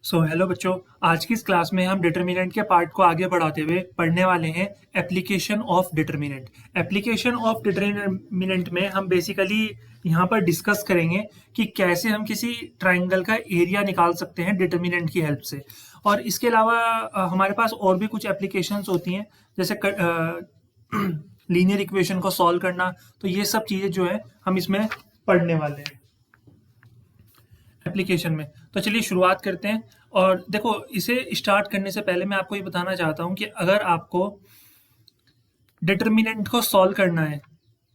Hello बच्चों। आज की इस क्लास में हम डिटर्मिनेंट के पार्ट को आगे बढ़ाते हुए पढ़ने वाले हैं application of determinant. Application of determinant में हम बेसिकली यहाँ पर डिस्कस करेंगे कि कैसे हम किसी ट्राइंगल का एरिया निकाल सकते हैं डिटर्मिनेंट की हेल्प से। और इसके अलावा हमारे पास और भी कुछ एप्लीकेशंस होती हैं, जैसे लीनियर इक्वेशन को सॉल्व करना। तो ये सब चीज़ें जो है हम इसमें पढ़ने वाले हैं एप्लीकेशन में। तो चलिए शुरुआत करते हैं। और देखो, इसे स्टार्ट करने से पहले मैं आपको ये बताना चाहता हूँ कि अगर आपको डिटर्मिनेंट को सॉल्व करना है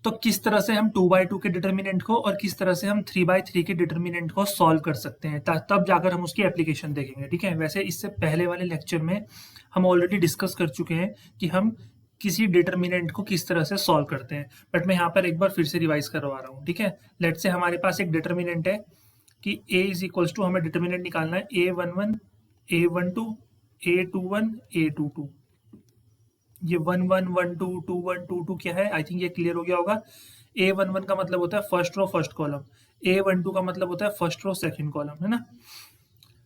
तो किस तरह से हम 2/2 के डिटर्मिनेंट को और किस तरह से हम 3/3 के डिटर्मिनेंट को सॉल्व कर सकते हैं, तब जाकर हम उसकी एप्लीकेशन देखेंगे। ठीक है, वैसे इससे पहले वाले लेक्चर में हम ऑलरेडी डिस्कस कर चुके हैं कि हम किसी डिटर्मिनेंट को किस तरह से सॉल्व करते हैं, बट मैं यहाँ पर एक बार फिर से रिवाइज करवा रहा हूँ। ठीक है, लेट से हमारे पास एक डिटर्मिनेंट है कि a इज इक्वल्स टू, हमें डिटर्मिनेंट निकालना है a11 a12 a21 a22। ये 1 1 1 2 2 1 2 2 क्या है, आई थिंक ये क्लियर हो गया होगा। a11 का मतलब होता है first row first column, a12 का मतलब होता है फर्स्ट रो सेकंड कॉलम, है ना।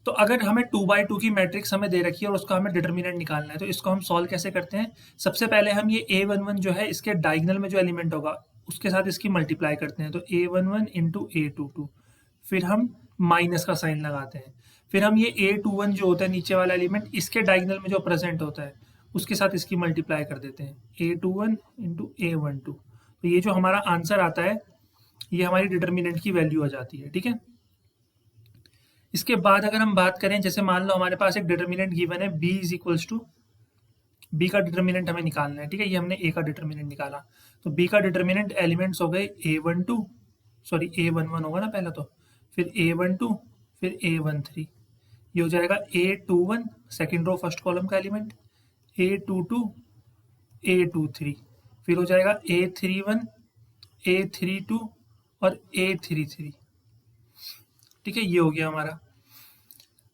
तो अगर हमें 2/2 की मैट्रिक्स हमें दे रखी है और उसका हमें डिटर्मिनेंट निकालना है, तो इसको हम सॉल्व कैसे करते हैं। सबसे पहले हम ये a11 जो है इसके डायगोनल में जो एलिमेंट होगा उसके साथ इसकी मल्टीप्लाई करते हैं, तो a11 इंटू a22। फिर हम माइनस का साइन लगाते हैं। फिर हम ये a21 जो होता है नीचे वाला एलिमेंट, इसके डायगोनल में जो प्रेजेंट होता है उसके साथ इसकी मल्टीप्लाई कर देते हैं, a21 इंटू a12। तो ये जो हमारा आंसर आता है ये हमारी डिटर्मिनेंट की वैल्यू आ जाती है। ठीक है, इसके बाद अगर हम बात करें, जैसे मान लो हमारे पास एक डिटर्मिनेंट गिवन है b is equals to, B का डिटर्मिनेंट हमें निकालना है। ठीक है, ये हमने ए का डिटर्मिनेंट निकाला, तो बी का डिटर्मिनेंट एलिमेंट्स हो गए a12, सॉरी a11 होगा ना पहला, तो फिर a12 फिर a13। ये हो जाएगा a21 second row first column का एलिमेंट, a22 a23, फिर हो जाएगा a31 a32 और a33। ठीक है, ये हो गया हमारा।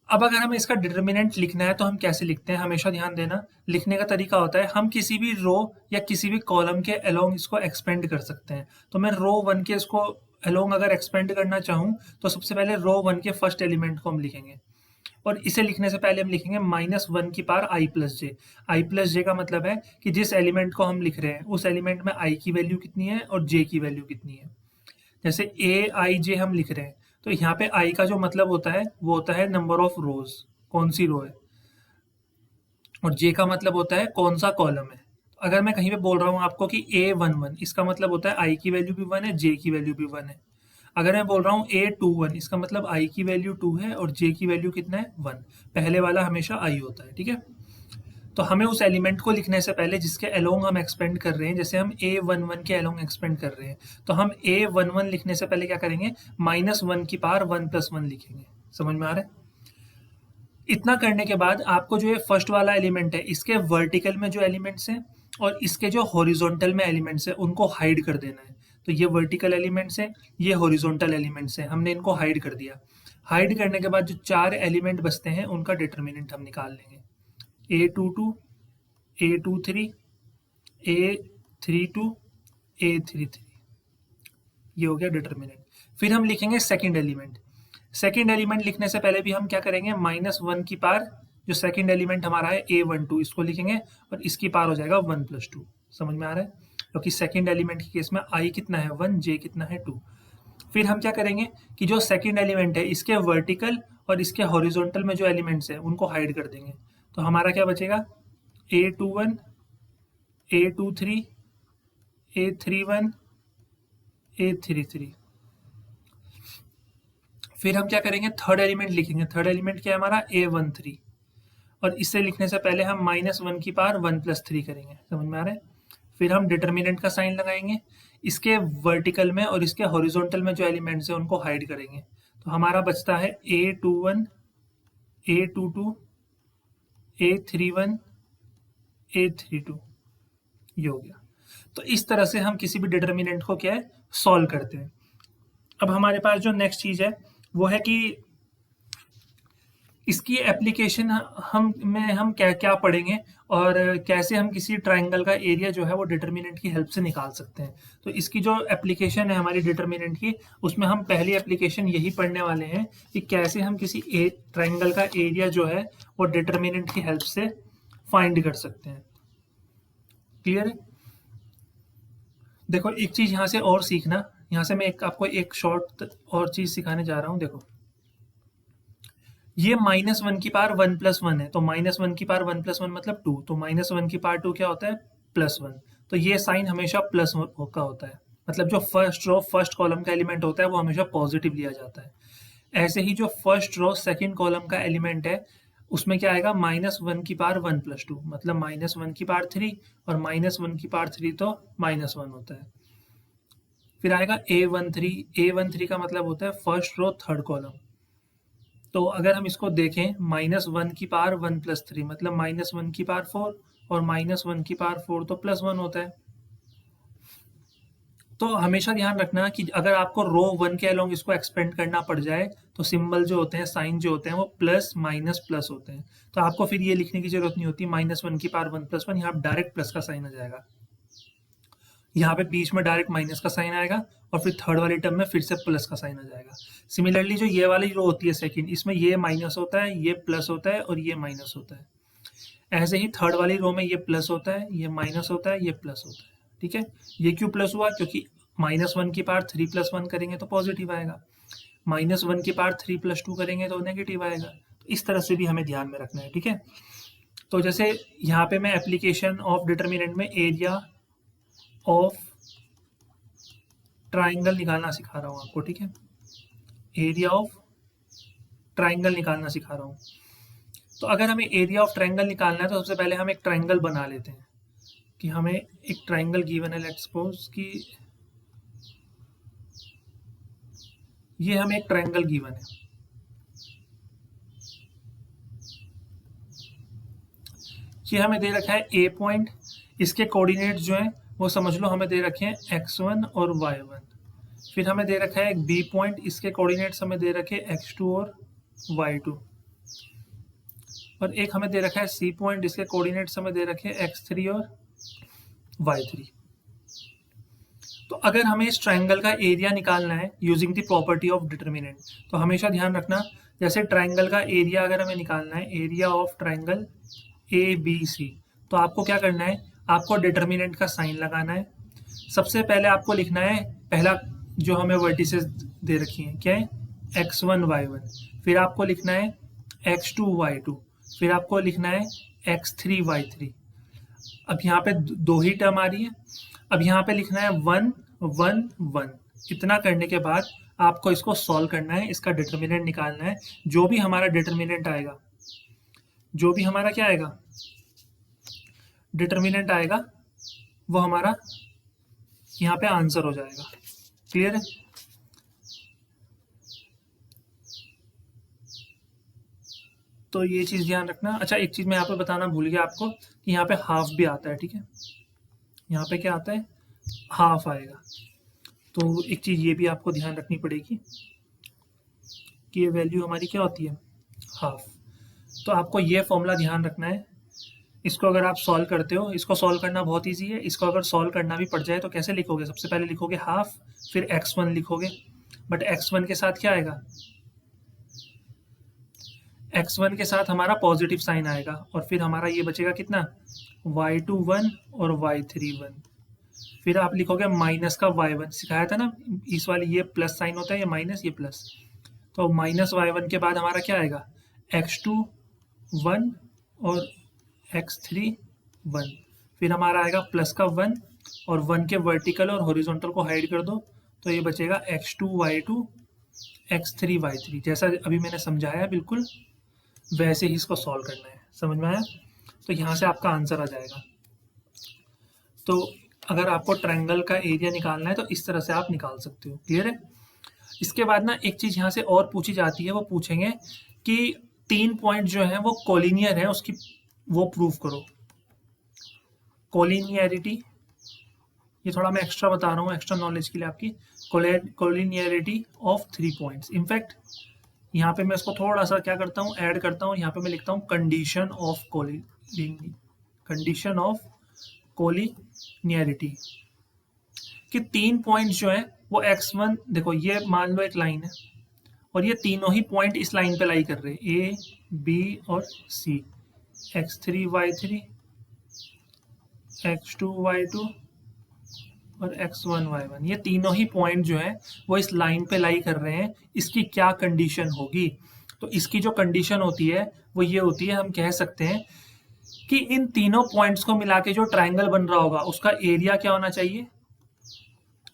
अब अगर हमें इसका डिटर्मिनेंट लिखना है तो हम कैसे लिखते हैं, हमेशा ध्यान देना। लिखने का तरीका होता है, हम किसी भी रो या किसी भी कॉलम के अलोंग इसको एक्सपेंड कर सकते हैं। तो मैं रो 1 के इसको अलोंग अगर एक्सपेंड करना चाहूँ तो सबसे पहले रो 1 के फर्स्ट एलिमेंट को हम लिखेंगे, और इसे लिखने से पहले हम लिखेंगे -1 की power i plus j. I plus j का मतलब है कि जिस एलिमेंट को हम लिख रहे हैं उस एलिमेंट में i की वैल्यू कितनी है और j की वैल्यू कितनी है। जैसे ए आई जे हम लिख रहे हैं, तो यहाँ पे आई का जो मतलब होता है वो होता है नंबर ऑफ रोज, कौन सी रो है, और जे का मतलब होता है कौन सा कॉलम है। अगर मैं कहीं पे बोल रहा हूँ आपको कि a11, इसका मतलब होता है आई की वैल्यू भी 1 है, जे की वैल्यू भी 1 है। अगर मैं बोल रहा हूँ a21, इसका मतलब आई की वैल्यू 2 है और जे की वैल्यू कितना है, 1। पहले वाला हमेशा आई होता है। ठीक है, तो हमें उस एलिमेंट को लिखने से पहले जिसके अलोंग हम एक्सपेंड कर रहे हैं, जैसे हम a11 के अलोंग एक्सपेंड कर रहे हैं, तो हम a11 लिखने से पहले क्या करेंगे, -1 की पावर 1 + 1 लिखेंगे। समझ में आ रहा है। इतना करने के बाद आपको जो ये फर्स्ट वाला एलिमेंट है इसके वर्टिकल में जो एलिमेंट्स हैं और इसके जो हॉरिजॉन्टल में एलिमेंट्स हैं उनको हाइड कर देना है। तो ये वर्टिकल एलिमेंट्स हैं, ये हॉरिजॉन्टल एलिमेंट्स हैं, हमने इनको हाइड कर दिया। हाइड करने के बाद जो 4 एलिमेंट बचते हैं उनका डिटर्मिनेंट हम निकाल लेंगे, a22 a23 a32 a33। ये हो गया डिटर्मिनेंट। फिर हम लिखेंगे सेकंड एलिमेंट। सेकंड एलिमेंट लिखने से पहले भी हम क्या करेंगे, -1 की पावर जो सेकंड एलिमेंट हमारा है a12, इसको लिखेंगे और इसकी पावर हो जाएगा 1 + 2। समझ में आ रहा है, क्योंकि सेकंड एलिमेंट के केस में i कितना है 1, j कितना है 2। फिर हम क्या करेंगे कि जो सेकंड एलिमेंट है इसके वर्टिकल और इसके हॉरिजॉन्टल में जो एलिमेंट्स हैं उनको हाइड कर देंगे। तो हमारा क्या बचेगा, a21 a23 a31 a33। फिर हम क्या करेंगे, थर्ड एलिमेंट लिखेंगे। थर्ड एलिमेंट क्या है हमारा, a13, और इससे लिखने से पहले हम -1 की पावर 1 + 3 करेंगे। समझ में आ रहा है। फिर हम डिटर्मिनेंट का साइन लगाएंगे, इसके वर्टिकल में और इसके हॉरिजॉन्टल में जो एलिमेंट्स हैं उनको हाइड करेंगे। तो हमारा बचता है a21 a22 a31 a32। ये हो गया। तो इस तरह से हम किसी भी डिटर्मिनेंट को क्या है, सॉल्व करते हैं। अब हमारे पास जो नेक्स्ट चीज़ है वो है कि इसकी एप्लीकेशन हम क्या क्या पढ़ेंगे और कैसे हम किसी ट्राइंगल का एरिया जो है वो डिटर्मिनेंट की हेल्प से निकाल सकते हैं। तो इसकी जो एप्लीकेशन है हमारी डिटर्मिनेंट की, उसमें हम पहली एप्लीकेशन यही पढ़ने वाले हैं कि कैसे हम किसी ट्राइंगल का एरिया जो है वो डिटर्मिनेंट की हेल्प से फाइंड कर सकते हैं। क्लियर है? देखो एक चीज यहाँ से और सीखना, यहाँ से मैं आपको एक शॉर्ट और चीज सिखाने जा रहा हूँ। देखो ये -1 की पावर 1+1 है, तो -1 की पावर 1+1 मतलब 2, तो -1 की पावर 2 क्या होता है? +1। तो ये साइन हमेशा प्लस का होता है, मतलब जो फर्स्ट रो फर्स्ट कॉलम का एलिमेंट होता है वो हमेशा पॉजिटिव लिया जाता है। ऐसे ही जो फर्स्ट रो सेकंड कॉलम का एलिमेंट है उसमें क्या आएगा? -1 की पावर 1+2, मतलब -1 की पावर 3, और -1 की पावर 3 तो -1 होता है। फिर आएगा A13 का मतलब होता है फर्स्ट रो थर्ड कॉलम। तो अगर हम इसको देखें, -1 की पावर 1+3 मतलब -1 की पावर 4, और -1 की पावर 4 तो +1 होता है। तो हमेशा ध्यान रखना कि अगर आपको रो 1 के अलोंग इसको एक्सपेंड करना पड़ जाए तो सिंबल जो होते हैं, साइन जो होते हैं वो प्लस माइनस प्लस होते हैं। तो आपको फिर ये लिखने की जरूरत नहीं होती -1 की पावर 1+1, यहाँ डायरेक्ट प्लस का साइन आ जाएगा। यहाँ पे बीच में डायरेक्ट माइनस का साइन आएगा और फिर थर्ड वाली टर्म में फिर से प्लस का साइन आ जाएगा। सिमिलरली जो ये वाली रो होती है सेकंड, इसमें ये माइनस होता है, ये प्लस होता है और ये माइनस होता है। ऐसे ही थर्ड वाली रो में ये प्लस होता है, ये माइनस होता है, ये प्लस होता है। ठीक है, ये क्यों प्लस हुआ? क्योंकि -1 की पावर 3+1 करेंगे तो पॉजिटिव आएगा, -1 की पावर 3+2 करेंगे तो नेगेटिव आएगा। तो इस तरह से भी हमें ध्यान में रखना है। ठीक है, तो जैसे यहाँ पे मैं एप्लीकेशन ऑफ डिटर्मिनेंट में एरिया ऑफ ट्राइंगल निकालना सिखा रहा हूँ आपको। ठीक है, एरिया ऑफ ट्राइंगल निकालना सिखा रहा हूँ। तो अगर हमें एरिया ऑफ ट्राइंगल निकालना है तो सबसे पहले हम एक ट्राइंगल बना लेते हैं कि हमें एक ट्राइंगल गिवन है। लेट्स सपोज कि ये हमें एक ट्राइंगल गिवन है। ये हमें दे रखा है ए पॉइंट, इसके कोऑर्डिनेट्स जो हैं वो समझ लो हमें दे रखे हैं x1 और y1। फिर हमें दे रखा है एक बी पॉइंट, इसके कोऑर्डिनेट्स हमें दे रखे हैं x2 और y2। और एक हमें दे रखा है सी पॉइंट, इसके कोऑर्डिनेट्स हमें दे रखे हैं x3 और y3। तो अगर हमें इस ट्राइंगल का एरिया निकालना है using the property of determinant, तो हमेशा ध्यान रखना, जैसे ट्राइंगल का एरिया अगर हमें निकालना है, एरिया ऑफ ट्राइंगल ABC, तो आपको क्या करना है? आपको डिटर्मिनेंट का साइन लगाना है। सबसे पहले आपको लिखना है, पहला जो हमें वर्टिसेस दे रखी हैं क्या है? x1 y1। फिर आपको लिखना है x2 y2। फिर आपको लिखना है x3 y3। अब यहाँ पे दो ही टर्म आ रही है। अब यहाँ पे लिखना है 1 1 1। इतना करने के बाद आपको इसको सॉल्व करना है, इसका डिटर्मिनेंट निकालना है। जो भी हमारा डिटर्मिनेंट आएगा, जो भी हमारा क्या आएगा? डिटर्मिनेंट आएगा, वो हमारा यहाँ पे आंसर हो जाएगा। क्लियर है? तो ये चीज़ ध्यान रखना। अच्छा, एक चीज़ मैं यहाँ पे बताना भूल गया आपको कि यहाँ पे हाफ भी आता है। ठीक है, यहाँ पे क्या आता है? हाफ आएगा। तो एक चीज़ ये भी आपको ध्यान रखनी पड़ेगी कि ये वैल्यू हमारी क्या होती है? हाफ। तो आपको ये फॉर्मूला ध्यान रखना है। इसको अगर आप सॉल्व करते हो, इसको सॉल्व करना बहुत ईजी है। इसको अगर सॉल्व करना भी पड़ जाए तो कैसे लिखोगे? सबसे पहले लिखोगे हाफ, फिर x1 लिखोगे, बट x1 के साथ क्या आएगा? x1 के साथ हमारा पॉजिटिव साइन आएगा, और फिर हमारा ये बचेगा कितना? y2 1 और y3 1। फिर आप लिखोगे माइनस का y1, सिखाया था ना इस वाली, ये प्लस साइन होता है, ये माइनस, ये प्लस। तो माइनस y1 के बाद हमारा क्या आएगा? x2 1 और x3 1। फिर हमारा आएगा प्लस का 1, और 1 के वर्टिकल और हॉरिजॉन्टल को हाइड कर दो, तो ये बचेगा x2 y2 x3 y3। जैसा अभी मैंने समझाया बिल्कुल वैसे ही इसको सॉल्व करना है। समझ में आया? तो यहाँ से आपका आंसर आ जाएगा। तो अगर आपको ट्रायंगल का एरिया निकालना है तो इस तरह से आप निकाल सकते हो। क्लियर है? इसके बाद ना एक चीज़ यहाँ से और पूछी जाती है, वो पूछेंगे कि 3 पॉइंट जो है वो कोलिनियर है, उसकी वो प्रूफ करो। कोलिनियरिटी, ये थोड़ा मैं एक्स्ट्रा बता रहा हूँ एक्स्ट्रा नॉलेज के लिए आपकी। Collinearity of 3 points. इनफैक्ट यहाँ पे मैं इसको थोड़ा सा क्या करता हूँ, ऐड करता हूँ, यहाँ पे मैं लिखता हूँ कंडीशन ऑफ कोलिनियरिटी कि 3 पॉइंट जो है वो x1, देखो ये मान लो एक लाइन है और ये तीनों ही पॉइंट इस लाइन पे लाई कर रहे हैं, ए बी और सी, x3 y3 x2 y2 और x1 y1, ये तीनों ही पॉइंट जो है वो इस लाइन पे लाई कर रहे हैं। इसकी क्या कंडीशन होगी? तो इसकी जो कंडीशन होती है वो ये होती है, हम कह सकते हैं कि इन तीनों पॉइंट्स को मिला के जो ट्राइंगल बन रहा होगा उसका एरिया क्या होना चाहिए?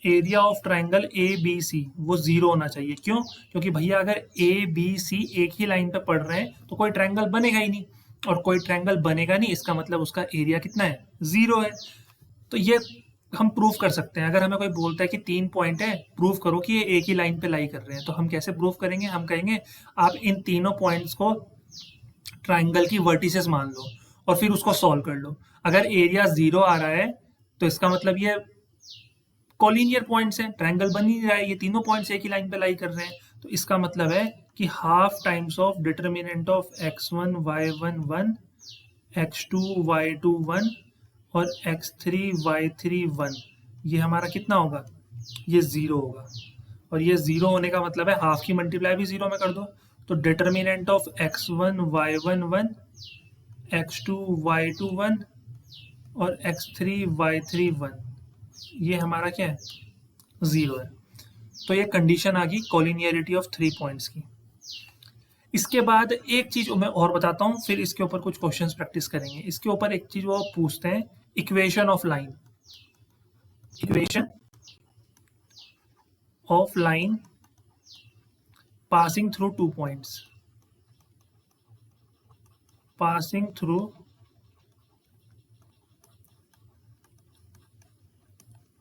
Area of triangle A B C वो 0 होना चाहिए। क्यों? क्योंकि भैया अगर ए बी सी एक ही लाइन पे पड़ रहे हैं तो कोई ट्राइंगल बनेगा ही नहीं, और कोई ट्राइंगल बनेगा नहीं इसका मतलब उसका एरिया कितना है? 0 है। तो ये हम प्रूव कर सकते हैं। अगर हमें कोई बोलता है कि 3 पॉइंट है, प्रूव करो कि ये एक ही लाइन पे लाई कर रहे हैं, तो हम कैसे प्रूव करेंगे? हम कहेंगे आप इन तीनों पॉइंट्स को ट्राइंगल की वर्टिसेस मान लो और फिर उसको सॉल्व कर लो। अगर एरिया 0 आ रहा है तो इसका मतलब ये कोलिनियर पॉइंट्स हैं, ट्रायंगल बन ही रहा है, ये तीनों पॉइंट्स एक ही लाइन पे लाई कर रहे हैं। तो इसका मतलब है कि half times of determinant of x1 y1 1, x2 y2 1 और x3 y3 1, ये हमारा कितना होगा? ये 0 होगा। और ये 0 होने का मतलब है हाफ की मल्टीप्लाई भी 0 में कर दो। तो determinant of x1 y1 1, x2 y2 1 और x3 y3 1, ये हमारा क्या है? 0 है। तो ये कंडीशन आ गई कोलिनियरिटी ऑफ 3 पॉइंट्स की। इसके बाद एक चीज मैं और बताता हूँ, फिर इसके ऊपर कुछ क्वेश्चंस प्रैक्टिस करेंगे। इसके ऊपर एक चीज वो पूछते हैं, equation of line. Equation of line passing through 2 points, passing through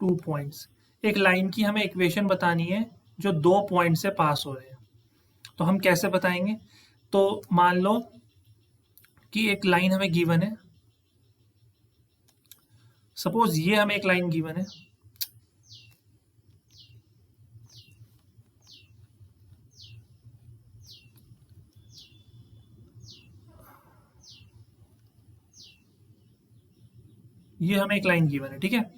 2 points. एक लाइन की हमें इक्वेशन बतानी है जो 2 पॉइंट से पास हो रहे हैं। तो हम कैसे बताएंगे? तो मान लो कि एक लाइन हमें गिवन है, सपोज ये हमें एक लाइन गिवन है, ये हमें एक लाइन गिवन है, ठीक है।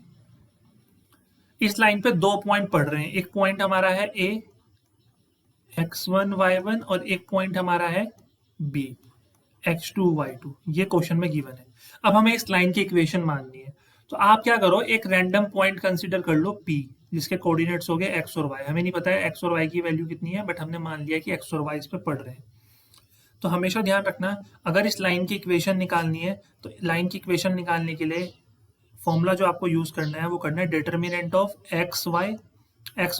इस लाइन पे 2 पॉइंट पड़ रहे हैं, एक पॉइंट हमारा है ए x1 y1 और एक पॉइंट हमारा है बी x2 y2, ये क्वेश्चन में गिवन है। अब हमें इस लाइन की इक्वेशन माननी है। तो आप क्या करो, एक रैंडम पॉइंट कंसीडर कर लो P, जिसके कोऑर्डिनेट्स हो गए x और y। हमें नहीं पता है x और y की वैल्यू कितनी है, बट हमने मान लिया कि x और y इस पे पड़ रहे हैं। तो हमेशा ध्यान रखना, अगर इस लाइन की इक्वेशन निकालनी है तो लाइन की इक्वेशन निकालने के लिए फॉर्मूला जो आपको यूज करना है वो करना है डिटर्मिनेंट ऑफ एक्स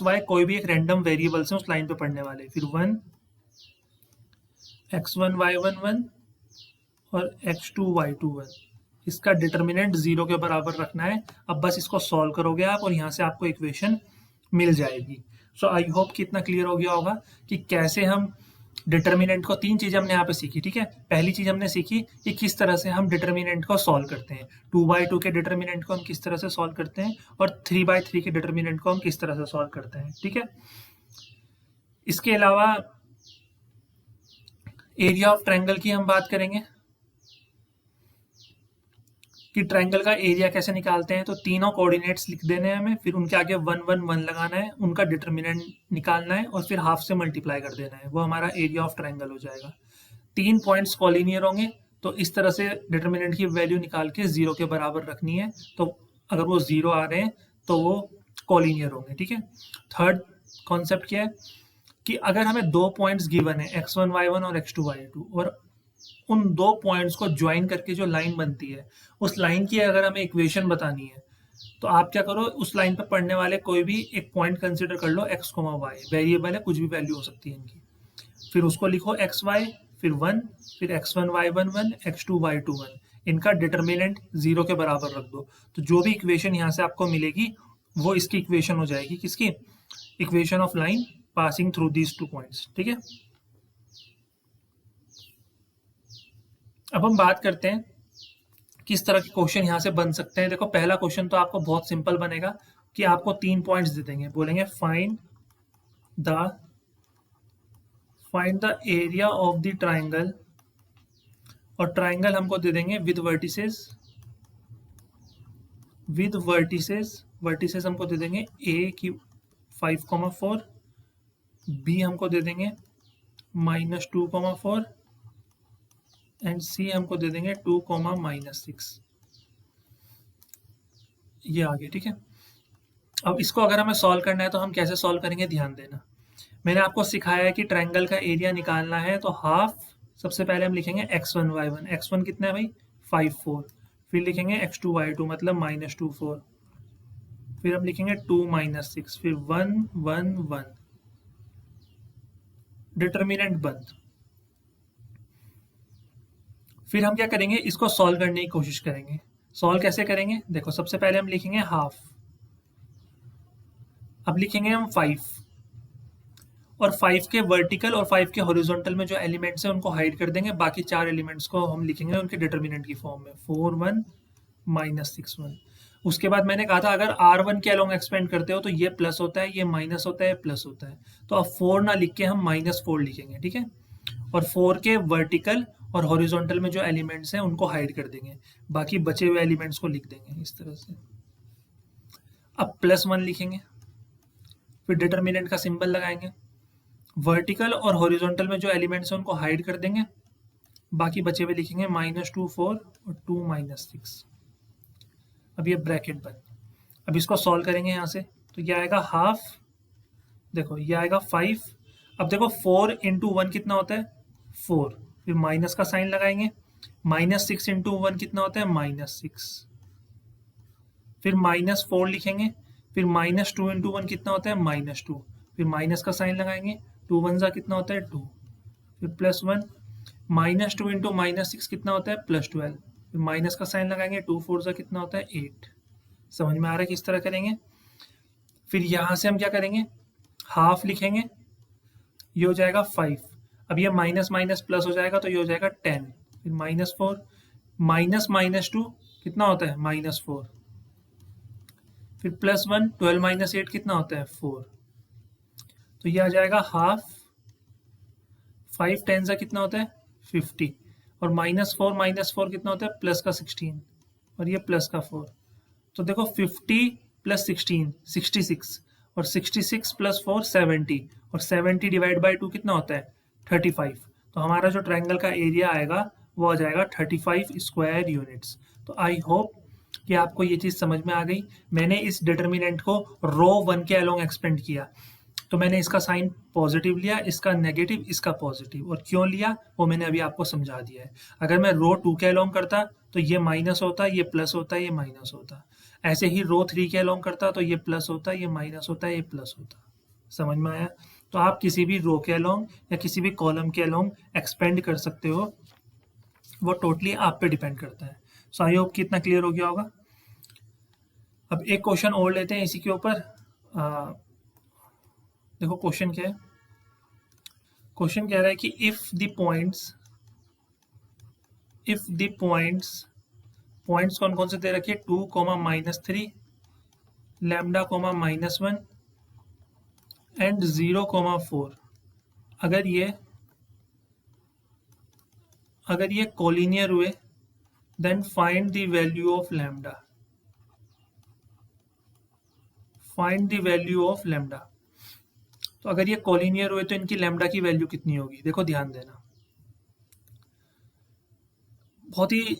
वाई कोई भी एक रैंडम वेरिएबल से उस लाइन पे पढ़ने वाले, फिर 1 x1 y1 1 और x2 y2 1, इसका डिटर्मिनेंट 0 के बराबर रखना है। अब बस इसको सॉल्व करोगे आप और यहाँ से आपको इक्वेशन मिल जाएगी। सो आई होप कि इतना क्लियर हो गया होगा कि कैसे हम डिटर्मिनेंट को, 3 चीजें हमने यहाँ पे सीखी, ठीक है। पहली चीज हमने सीखी कि किस तरह से हम डिटर्मिनेंट को सॉल्व करते हैं, 2/2 के डिटर्मिनेंट को हम किस तरह से सॉल्व करते हैं, और 3/3 के डिटर्मिनेंट को हम किस तरह से सॉल्व करते हैं, ठीक है। इसके अलावा एरिया ऑफ ट्रायंगल की हम बात करेंगे कि ट्रायंगल का एरिया कैसे निकालते हैं। तो तीनों कोऑर्डिनेट्स लिख देने हैं हमें, फिर उनके आगे 1 1 1 लगाना है, उनका डिटर्मिनेंट निकालना है और फिर हाफ से मल्टीप्लाई कर देना है, वो हमारा एरिया ऑफ ट्रायंगल हो जाएगा। 3 पॉइंट्स कॉलिनियर होंगे, तो इस तरह से डिटर्मिनेंट की वैल्यू निकाल के 0 के बराबर रखनी है। तो अगर वो 0 आ रहे हैं तो वो कॉलिनियर होंगे, ठीक है। थर्ड कॉन्सेप्ट क्या है कि अगर हमें 2 पॉइंट्स गिवन है x1 y1 और x2 y2, और उन 2 पॉइंट्स को ज्वाइन करके जो लाइन बनती है, उस लाइन की अगर हमें इक्वेशन बतानी है, तो आप क्या करो, उस लाइन पर पढ़ने वाले कोई भी एक पॉइंट कंसीडर कर लो, x, y वेरिएबल है, कुछ भी वैल्यू हो सकती है इनकी, फिर उसको लिखो x y, फिर 1, फिर x1 y1 1, x2 y2 1, इनका डिटर्मिनेंट 0 के बराबर रख दो। तो जो भी इक्वेशन यहाँ से आपको मिलेगी वो इसकी इक्वेशन हो जाएगी, किसकी? Equation of line passing through these 2 points, ठीक है। अब हम बात करते हैं किस तरह के क्वेश्चन यहाँ से बन सकते हैं। देखो पहला क्वेश्चन तो आपको बहुत सिंपल बनेगा कि आपको 3 पॉइंट्स दे देंगे, बोलेंगे find find the area of the triangle, और ट्राइंगल हमको दे देंगे विद वर्टिसेस, वर्टिसेस हमको दे देंगे ए की 5,4, बी हमको दे देंगे -2,4 एंड सी हमको दे देंगे 2,-6। ये आगे ठीक है। अब इसको अगर हमें सॉल्व करना है तो हम कैसे सॉल्व करेंगे, ध्यान देना। मैंने आपको सिखाया है कि ट्रायंगल का एरिया निकालना है तो हाफ, सबसे पहले हम लिखेंगे x1 y1, x1 कितना है भाई 5 4, फिर लिखेंगे x2 y2 मतलब -2 4, फिर हम लिखेंगे 2 -6, फिर 1 1 1, डिटर्मिनेंट बंद। फिर हम क्या करेंगे, इसको सॉल्व करने की कोशिश करेंगे। सॉल्व कैसे करेंगे, देखो सबसे पहले हम लिखेंगे हाफ, अब लिखेंगे हम 5, और 5 के वर्टिकल और 5 के हॉरिजॉन्टल में जो एलिमेंट्स हैं उनको हाइड कर देंगे, बाकी 4 एलिमेंट्स को हम लिखेंगे उनके डिटर्मिनेंट की फॉर्म में 4 1 -6 1। उसके बाद मैंने कहा था अगर R1 के अलोंग एक्सपेंड करते हो तो ये प्लस होता है, ये माइनस होता है, प्लस होता है, तो अब 4 ना लिख के हम -4 लिखेंगे, ठीक है। और 4 के वर्टिकल और हॉरिजॉन्टल में जो एलिमेंट्स हैं उनको हाइड कर देंगे, बाकी बचे हुए एलिमेंट्स को लिख देंगे इस तरह से। अब +1 लिखेंगे, फिर डिटर्मिनेंट का सिंबल लगाएंगे, वर्टिकल और हॉरिजॉन्टल में जो एलिमेंट्स हैं उनको हाइड कर देंगे, बाकी बचे हुए लिखेंगे -2 4 और 2 -6। अब ये ब्रैकेट बंद। अब इसको सॉल्व करेंगे यहाँ से, तो ये आएगा हाफ, देखो ये आएगा 5, अब देखो 4 × 1 कितना होता है 4, फिर माइनस का साइन लगाएंगे, -6 × 1 कितना होता है -6, फिर -4 लिखेंगे, फिर -2 × 1 कितना होता है -2, फिर माइनस का साइन लगाएंगे, 2 1 जा कितना होता है 2, फिर +1, -2 × -6 कितना होता है +12, फिर माइनस का साइन लगाएंगे, 2 4 जा कितना होता है 8। समझ में आ रहा है किस तरह करेंगे। फिर यहाँ से हम क्या करेंगे, हाफ लिखेंगे, ये हो जाएगा 5, अब ये माइनस माइनस प्लस हो जाएगा तो ये हो जाएगा 10, फिर -4, -2 कितना होता है -4, फिर +1, 12 - 8 कितना होता है 4, तो ये आ जाएगा हाफ, 5 10 से कितना होता है 50, और -4 कितना होता है प्लस का 16, और ये प्लस का 4, तो देखो 50 + 16 66, और 66 + 4 70, और 70 डिवाइड बाई 2 कितना होता है 35, तो हमारा जो ट्रायंगल का एरिया आएगा वो आ जाएगा 35 स्क्वायर यूनिट्स। तो आई होप कि आपको ये चीज़ समझ में आ गई। मैंने इस डिटर्मिनेंट को रो 1 के अलोंग एक्सपेंड किया, तो मैंने इसका साइन पॉजिटिव लिया, इसका नेगेटिव, इसका पॉजिटिव, और क्यों लिया वो मैंने अभी आपको समझा दिया है। अगर मैं रो 2 के अलोंग करता तो ये माइनस होता, ये प्लस होता, ये माइनस होता, ऐसे ही रो 3 के अलोंग करता तो ये प्लस होता, ये माइनस होता, ये प्लस होता। समझ में आया। तो आप किसी भी रो के अलोंग या किसी भी कॉलम के अलोंग एक्सपेंड कर सकते हो, वो टोटली आप पे डिपेंड करता है। सो आई होप कि इतना क्लियर हो गया होगा। अब एक क्वेश्चन और लेते हैं इसी के ऊपर। देखो क्वेश्चन क्या है, क्वेश्चन कह रहा है कि इफ द पॉइंट्स कौन कौन से दे रखे, 2, -3, लैम्डा, -1 एंड 0, 4, अगर ये कोलिनियर हुए then find the value of lambda, तो अगर ये कोलिनियर हुए तो इनकी लैम्डा की वैल्यू कितनी होगी। देखो ध्यान देना, बहुत ही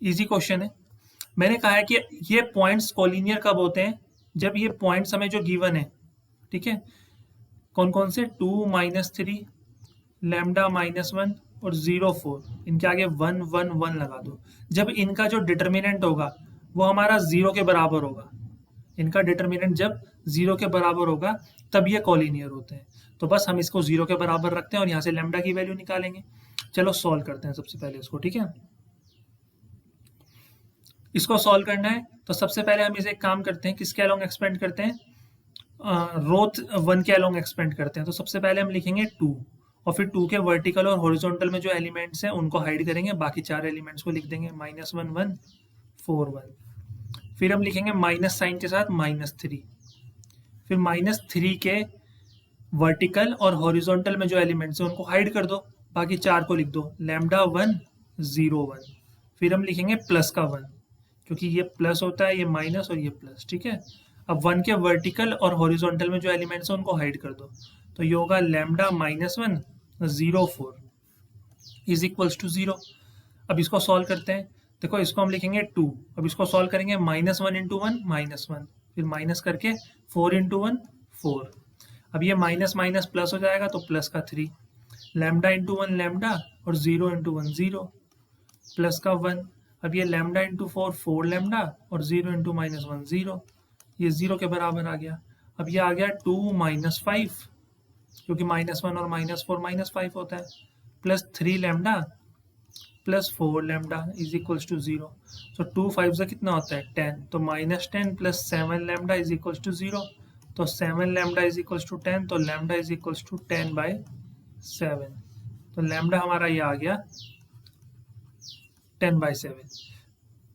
इजी क्वेश्चन है। मैंने कहा है कि ये पॉइंट्स कोलिनियर कब होते हैं, जब ये पॉइंट्स हमें जो गिवन है, ठीक है, कौन कौन से 2 -3, लैम्डा -1 और 0 4, इनके आगे 1 1 1 लगा दो। जब इनका जो डिटर्मिनेंट होगा वो हमारा 0 के बराबर होगा, इनका डिटर्मिनेंट जब 0 के बराबर होगा तब ये कोलिनियर होते हैं। तो बस हम इसको 0 के बराबर रखते हैं और यहाँ से लैम्डा की वैल्यू निकालेंगे। चलो सॉल्व करते हैं सबसे पहले इसको, ठीक है। इसको सॉल्व करना है तो सबसे पहले हम इसे एक काम करते हैं, किसके अलोंग एक्सपेंड करते हैं, रो 1 के अलोंग एक्सपेंड करते हैं। तो सबसे पहले हम लिखेंगे 2, और फिर 2 के वर्टिकल और हॉरिजॉन्टल में जो एलिमेंट्स हैं उनको हाइड करेंगे, बाकी 4 एलिमेंट्स को लिख देंगे -1 1 4 1, फिर हम लिखेंगे माइनस साइन के साथ -3, फिर -3 के वर्टिकल और हॉरिजॉन्टल में जो एलिमेंट्स हैं उनको हाइड कर दो, बाकी 4 को लिख दो, लैम्डा 1 0 1, फिर हम लिखेंगे प्लस का 1, क्योंकि ये प्लस होता है, ये माइनस और ये प्लस, ठीक है। अब 1 के वर्टिकल और हॉरिजॉन्टल में जो एलिमेंट्स हैं उनको हाइड कर दो, तो ये होगा लैम्डा -1 0 4 इज इक्वल्स टू 0। अब इसको सॉल्व करते हैं, देखो इसको हम लिखेंगे 2, अब इसको सॉल्व करेंगे -1 इंटू 1 -1, फिर माइनस करके 4 इंटू 1 4, अब ये माइनस माइनस प्लस हो जाएगा तो प्लस का 3, लैम्डा इंटू 1 लैम्डा और 0 इंटू 1 0, प्लस का 1, अब ये लैम्डा इंटू 4 4 लैम्डा और 0 इंटू -1 0, ये 0 के बराबर आ गया। अब ये आ गया 2 -5, क्योंकि -1 और -4 -5 होता है, plus 3 lambda plus 4 lambda is equals to 0। So 2 5 से कितना होता है 10, तो -10 plus 7 lambda is equals to 0, तो 7 लैम्डा इज इक्वल्स टू 10, तो लैम्डा इज इक्वल्स टू 10/7, तो लैम्डा हमारा ये आ गया 10/7।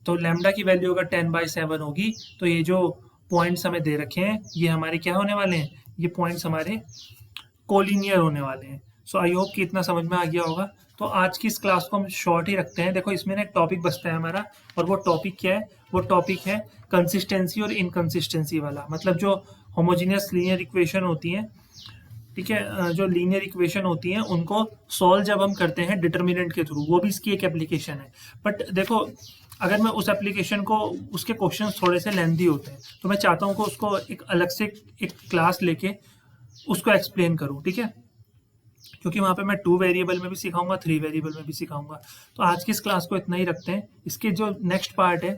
तो लैम्डा की वैल्यू अगर 10/7 होगी तो ये जो पॉइंट्स हमें दे रखे हैं ये हमारे क्या होने वाले हैं, ये पॉइंट्स हमारे कोलिनियर होने वाले हैं। सो आई होप कि इतना समझ में आ गया होगा। तो आज की इस क्लास को हम शॉर्ट ही रखते हैं। देखो इसमें ना एक टॉपिक बचता है हमारा, और वो टॉपिक क्या है, वो टॉपिक है कंसिस्टेंसी और इनकंसिस्टेंसी वाला। मतलब जो होमोजीनियस लीनियर इक्वेशन होती हैं, ठीक है, जो लीनियर इक्वेशन होती हैं उनको सॉल्व जब हम करते हैं डिटर्मिनेंट के थ्रू, वो भी इसकी एक एप्लीकेशन है। बट देखो अगर मैं उस एप्लीकेशन को, उसके क्वेश्चंस थोड़े से लेंथी होते हैं, तो मैं चाहता हूँ कि उसको एक अलग से एक क्लास लेके उसको एक्सप्लेन करूँ, ठीक है, क्योंकि वहाँ पे मैं 2 वेरिएबल में भी सिखाऊंगा, 3 वेरिएबल में भी सिखाऊंगा। तो आज की इस क्लास को इतना ही रखते हैं। इसके जो नेक्स्ट पार्ट है,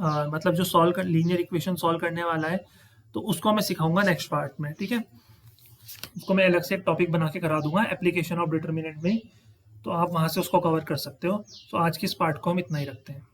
मतलब जो सॉल्व कर लीनियर इक्वेशन सॉल्व करने वाला है, तो उसको मैं सिखाऊंगा नेक्स्ट पार्ट में, ठीक है। उसको मैं अलग से एक टॉपिक बना के करा दूंगा एप्लीकेशन ऑफ डिटर्मिनेंट में, तो आप वहाँ से उसको कवर कर सकते हो। तो आज की इस पार्ट को हम इतना ही रखते हैं।